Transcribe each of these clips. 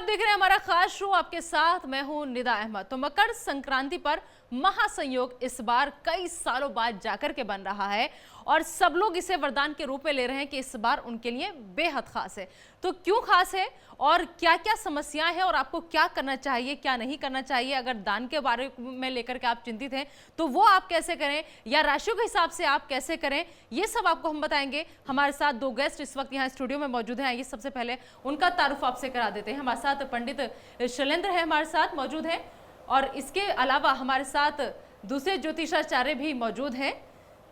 देख रहे हैं हमारा खास शो आपके साथ। मैं हूं निदा अहमद। तो मकर संक्रांति पर महासंयोग इस बार कई सालों बाद जाकर के बन रहा है और सब लोग इसे वरदान के रूप में ले रहे हैं कि इस बार उनके लिए बेहद खास है। तो क्यों खास है और क्या क्या समस्याएं हैं और आपको क्या करना चाहिए, क्या नहीं करना चाहिए, अगर दान के बारे में लेकर के आप चिंतित हैं तो वो आप कैसे करें या राशियों के हिसाब से आप कैसे करें, ये सब आपको हम बताएंगे। हमारे साथ दो गेस्ट इस वक्त यहाँ स्टूडियो में मौजूद हैं। आइए सबसे पहले उनका तारुफ आपसे करा देते हैं। हमारे साथ पंडित शैलेंद्र है, हमारे साथ मौजूद है और इसके अलावा हमारे साथ दूसरे ज्योतिषाचार्य भी मौजूद हैं।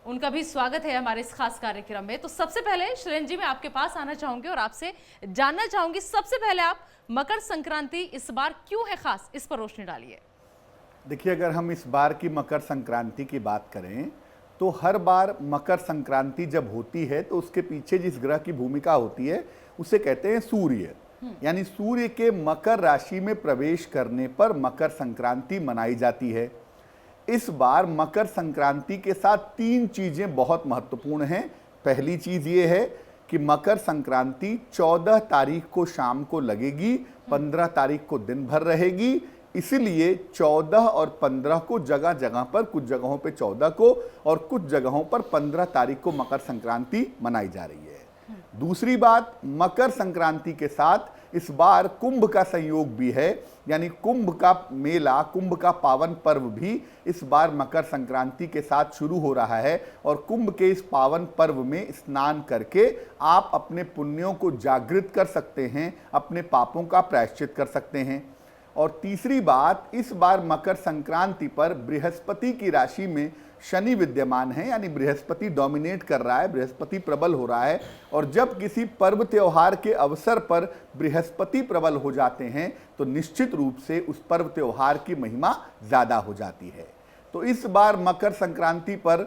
उनका भी स्वागत है हमारे इस खास कार्यक्रम में। तो सबसे पहले शैलेंद्र जी मैं आपके पास आना चाहूंगी और आपसे जानना चाहूंगी, सबसे पहले आप मकर संक्रांति इस बार क्यों है खास, इस पर रोशनी डालिए। देखिए, अगर हम इस बार की मकर संक्रांति की बात करें तो हर बार मकर संक्रांति जब होती है तो उसके पीछे जिस ग्रह की भूमिका होती है उसे कहते हैं सूर्य। यानी सूर्य के मकर राशि में प्रवेश करने पर मकर संक्रांति मनाई जाती है। इस बार मकर संक्रांति के साथ तीन चीजें बहुत महत्वपूर्ण हैं। पहली चीज ये है कि मकर संक्रांति 14 तारीख को शाम को लगेगी, 15 तारीख को दिन भर रहेगी। इसलिए 14 और 15 को जगह जगह पर, कुछ जगहों पे 14 को और कुछ जगहों पर 15 तारीख को मकर संक्रांति मनाई जा रही है। दूसरी बात, मकर संक्रांति के साथ इस बार कुंभ का संयोग भी है। यानी कुंभ का मेला, कुंभ का पावन पर्व भी इस बार मकर संक्रांति के साथ शुरू हो रहा है और कुंभ के इस पावन पर्व में स्नान करके आप अपने पुण्यों को जागृत कर सकते हैं, अपने पापों का प्रायश्चित कर सकते हैं। और तीसरी बात, इस बार मकर संक्रांति पर बृहस्पति की राशि में शनि विद्यमान है। यानी बृहस्पति डोमिनेट कर रहा है, बृहस्पति प्रबल हो रहा है और जब किसी पर्व त्योहार के अवसर पर बृहस्पति प्रबल हो जाते हैं तो निश्चित रूप से उस पर्व त्योहार की महिमा ज्यादा हो जाती है। तो इस बार मकर संक्रांति पर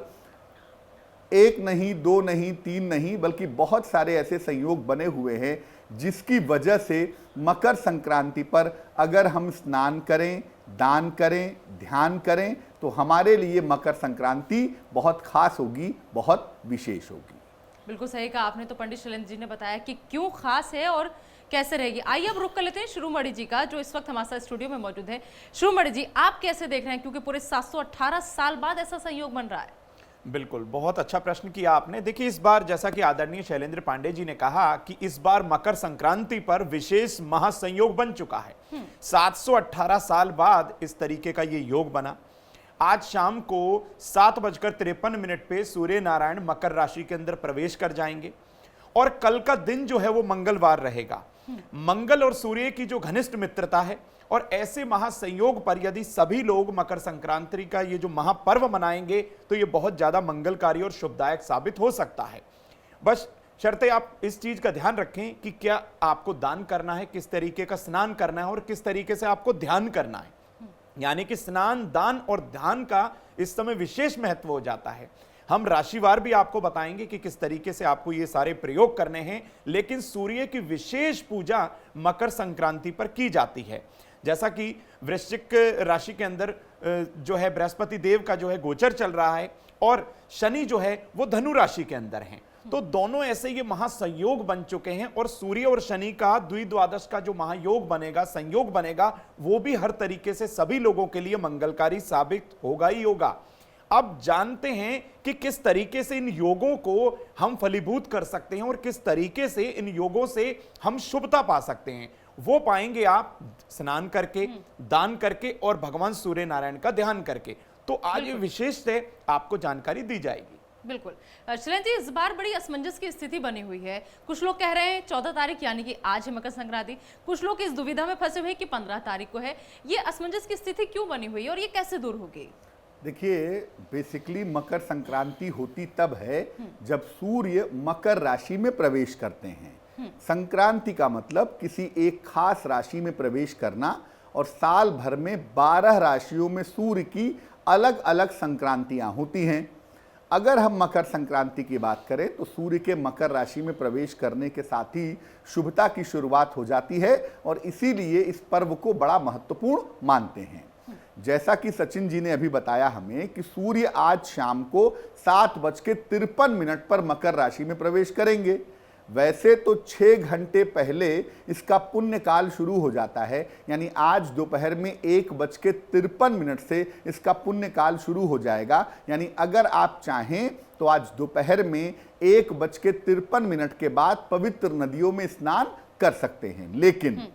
एक नहीं, दो नहीं, तीन नहीं, बल्कि बहुत सारे ऐसे संयोग बने हुए हैं जिसकी वजह से मकर संक्रांति पर अगर हम स्नान करें, दान करें, ध्यान करें तो हमारे लिए मकर संक्रांति बहुत खास होगी, बहुत विशेष होगी। बिल्कुल सही कहा आपने। तो पंडित शैलेंद्र जी ने बताया कि क्यों खास है और कैसे रहेगी। आइए अब रुक कर लेते हैं शिरोमणि जी का, जो इस वक्त हमारे साथ स्टूडियो में मौजूद है। शिरोमणि जी, आप कैसे देख रहे हैं, क्योंकि पूरे 718 साल बाद ऐसा संयोग बन रहा है? बिल्कुल, बहुत अच्छा प्रश्न किया आपने। देखिए, इस बार जैसा कि आदरणीय शैलेंद्र पांडे जी ने कहा कि इस बार मकर संक्रांति पर विशेष महासंयोग बन चुका है। 718 साल बाद इस तरीके का ये योग बना। आज शाम को 7:53 पे सूर्य नारायण मकर राशि के अंदर प्रवेश कर जाएंगे और कल का दिन जो है वो मंगलवार रहेगा। मंगल और सूर्य की जो घनिष्ठ मित्रता है और ऐसे महासंयोग पर यदि सभी लोग मकर संक्रांति का ये जो महापर्व मनाएंगे तो ये बहुत ज्यादा मंगलकारी और शुभदायक साबित हो सकता है। बस शर्ते आप इस चीज का ध्यान रखें कि क्या आपको दान करना है, किस तरीके का स्नान करना है और किस तरीके से आपको ध्यान करना है। यानी कि स्नान, दान और ध्यान का इस समय विशेष महत्व हो जाता है। हम राशिवार भी आपको बताएंगे कि किस तरीके से आपको ये सारे प्रयोग करने हैं, लेकिन सूर्य की विशेष पूजा मकर संक्रांति पर की जाती है। जैसा कि वृश्चिक राशि के अंदर जो है बृहस्पति देव का जो है गोचर चल रहा है और शनि जो है वो धनु राशि के अंदर हैं, तो दोनों ऐसे ये महासंयोग बन चुके हैं और सूर्य और शनि का द्विद्वादश का जो महायोग बनेगा, संयोग बनेगा, वो भी हर तरीके से सभी लोगों के लिए मंगलकारी साबित होगा ही होगा। अब जानते हैं कि किस तरीके से इन योगों को हम फलीभूत कर सकते हैं और किस तरीके से इन योगों से हम शुभता पा सकते हैं। वो पाएंगे आप स्नान करके, दान करके और भगवान सूर्य नारायण का ध्यान करके। तो आज ये विशेष से आपको जानकारी दी जाएगी। बिल्कुल शैलेंद्र जी, इस बार बड़ी असमंजस की स्थिति बनी हुई है। कुछ लोग कह रहे हैं 14 तारीख यानी कि आज है मकर संक्रांति, कुछ लोग इस दुविधा में फंसे हुए हैं कि 15 तारीख को है। ये असमंजस की स्थिति क्यों बनी हुई है और ये कैसे दूर होगी? देखिए, बेसिकली मकर संक्रांति होती तब है जब सूर्य मकर राशि में प्रवेश करते हैं। संक्रांति का मतलब किसी एक खास राशि में प्रवेश करना और साल भर में 12 राशियों में सूर्य की अलग अलग संक्रांतियां होती हैं। अगर हम मकर संक्रांति की बात करें तो सूर्य के मकर राशि में प्रवेश करने के साथ ही शुभता की शुरुआत हो जाती है और इसीलिए इस पर्व को बड़ा महत्वपूर्ण मानते हैं। जैसा कि सचिन जी ने अभी बताया हमें कि सूर्य आज शाम को 7:53 पर मकर राशि में प्रवेश करेंगे। वैसे तो 6 घंटे पहले इसका पुण्य काल शुरू हो जाता है, यानी आज दोपहर में 1:53 से इसका पुण्य काल शुरू हो जाएगा। यानी अगर आप चाहें तो आज दोपहर में 1:53 के बाद पवित्र नदियों में स्नान कर सकते हैं। लेकिन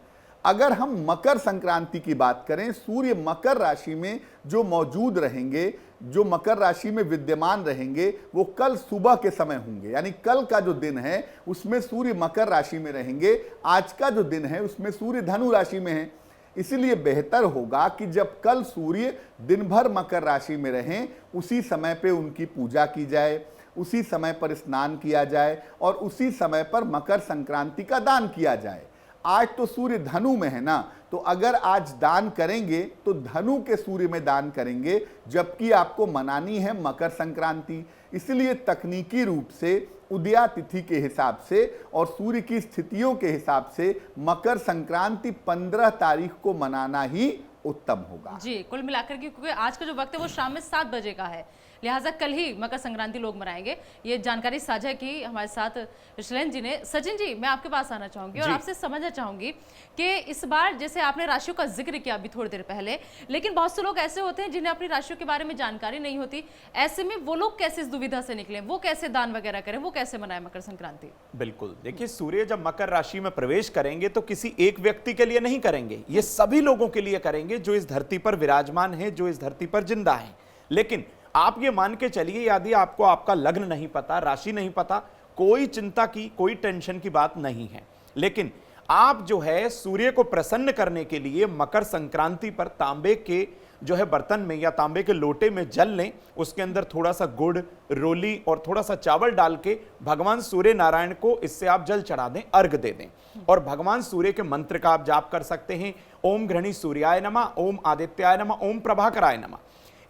अगर हम मकर संक्रांति की बात करें, सूर्य मकर राशि में जो मौजूद रहेंगे, जो मकर राशि में विद्यमान रहेंगे, वो कल सुबह के समय होंगे। यानी कल का जो दिन है उसमें सूर्य मकर राशि में रहेंगे, आज का जो दिन है उसमें सूर्य धनु राशि में है। इसलिए बेहतर होगा कि जब कल सूर्य दिन भर मकर राशि में रहें, उसी समय पे उनकी पूजा की जाए, उसी समय पर स्नान किया जाए और उसी समय पर मकर संक्रांति का दान किया जाए। आज तो सूर्य धनु में है ना, तो अगर आज दान करेंगे तो धनु के सूर्य में दान करेंगे, जबकि आपको मनानी है मकर संक्रांति। इसलिए तकनीकी रूप से उदया तिथि के हिसाब से और सूर्य की स्थितियों के हिसाब से मकर संक्रांति 15 तारीख को मनाना ही उत्तम होगा। जी, कुल मिलाकर के क्योंकि आज का जो वक्त है वो शाम में 7 बजे का है, लिहाजा कल ही मकर संक्रांति लोग मनाएंगे। ये जानकारी साझा की हमारे साथ शैलेंद्र जी ने। सचिन जी, मैं आपके पास आना चाहूंगी और आपसे समझना चाहूंगी कि इस बार जैसे आपने राशियों का जिक्र किया अभी थोड़ी देर पहले, लेकिन बहुत से लोग ऐसे होते हैं जिन्हें अपनी राशियों के बारे में जानकारी नहीं होती। ऐसे में वो लोग कैसे इस दुविधा से निकले, वो कैसे दान वगैरह करें, वो कैसे मनाए मकर संक्रांति? बिल्कुल, देखिए सूर्य जब मकर राशि में प्रवेश करेंगे तो किसी एक व्यक्ति के लिए नहीं करेंगे, ये सभी लोगों के लिए करेंगे जो इस धरती पर विराजमान है, जो इस धरती पर जिंदा है। लेकिन आप ये मान के चलिए, यदि आपको आपका लग्न नहीं पता, राशि नहीं पता, कोई चिंता की, कोई टेंशन की बात नहीं है। लेकिन आप जो है सूर्य को प्रसन्न करने के लिए मकर संक्रांति पर तांबे के जो है बर्तन में या तांबे के लोटे में जल लें, उसके अंदर थोड़ा सा गुड़, रोली और थोड़ा सा चावल डाल के भगवान सूर्य नारायण को इससे आप जल चढ़ा दें, अर्घ दे दें। और भगवान सूर्य के मंत्र का आप जाप कर सकते हैं, ओम घृणी सूर्याय नमः, ओम आदित्याय नमः, ओम प्रभाकराय नमः।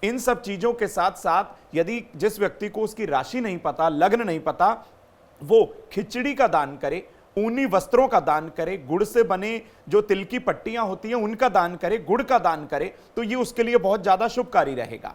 इन सब चीजों के साथ साथ यदि जिस व्यक्ति को उसकी राशि नहीं पता, लग्न नहीं पता, वो खिचड़ी का दान करे, ऊनी वस्त्रों का दान करे, गुड़ से बने जो तिल की पट्टियां होती हैं उनका दान करे, गुड़ का दान करे, तो ये उसके लिए बहुत ज्यादा शुभकारी रहेगा।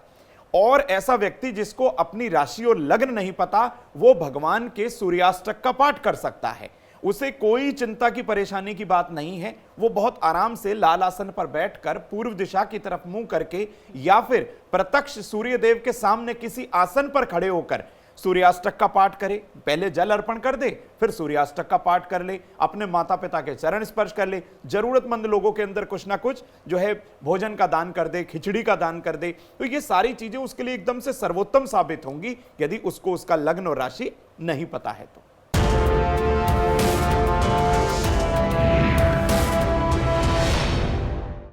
और ऐसा व्यक्ति जिसको अपनी राशि और लग्न नहीं पता, वो भगवान के सूर्याष्टक का पाठ कर सकता है। उसे कोई चिंता की परेशानी की बात नहीं है। वो बहुत आराम से लाल आसन पर बैठकर पूर्व दिशा की तरफ मुंह करके या फिर प्रत्यक्ष सूर्य देव के सामने किसी आसन पर खड़े होकर सूर्याष्टक का पाठ करे। पहले जल अर्पण कर दे, फिर सूर्याष्टक का पाठ कर ले, अपने माता पिता के चरण स्पर्श कर ले, जरूरतमंद लोगों के अंदर कुछ ना कुछ जो है भोजन का दान कर दे, खिचड़ी का दान कर दे। तो ये सारी चीजें उसके लिए एकदम से सर्वोत्तम साबित होंगी यदि उसको उसका लग्न और राशि नहीं पता है तो।